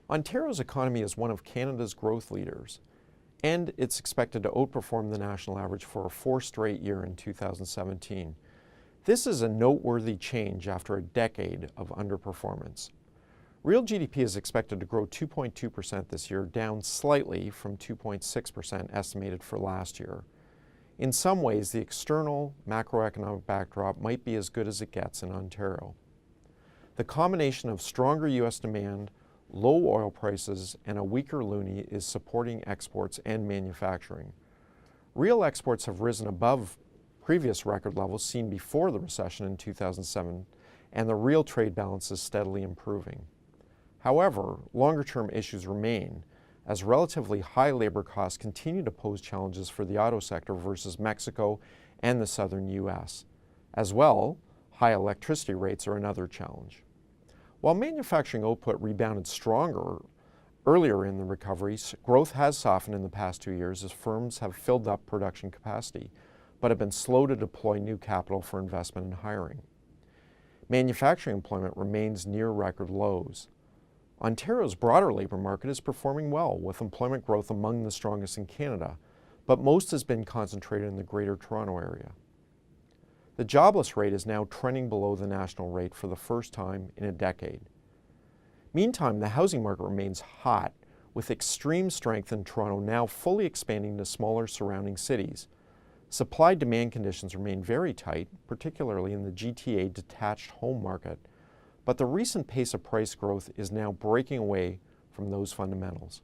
Ontario's economy is one of Canada's growth leaders, and it's expected to outperform the national average for a fourth straight year in 2017. This is a noteworthy change after a decade of underperformance. Real GDP is expected to grow 2.2% this year, down slightly from 2.6% estimated for last year. In some ways, the external macroeconomic backdrop might be as good as it gets in Ontario. The combination of stronger U.S. demand, low oil prices, and a weaker loonie is supporting exports and manufacturing. Real exports have risen above previous record levels seen before the recession in 2007, and the real trade balance is steadily improving. However, longer-term issues remain, as relatively high labor costs continue to pose challenges for the auto sector versus Mexico and the southern U.S. As well, high electricity rates are another challenge. While manufacturing output rebounded stronger earlier in the recovery, growth has softened in the past 2 years as firms have filled up production capacity, but have been slow to deploy new capital for investment and hiring. Manufacturing employment remains near record lows. Ontario's broader labor market is performing well, with employment growth among the strongest in Canada, but most has been concentrated in the Greater Toronto Area. The jobless rate is now trending below the national rate for the first time in a decade. Meantime, the housing market remains hot, with extreme strength in Toronto now fully expanding to smaller surrounding cities. Supply-demand conditions remain very tight, particularly in the GTA detached home market, but the recent pace of price growth is now breaking away from those fundamentals.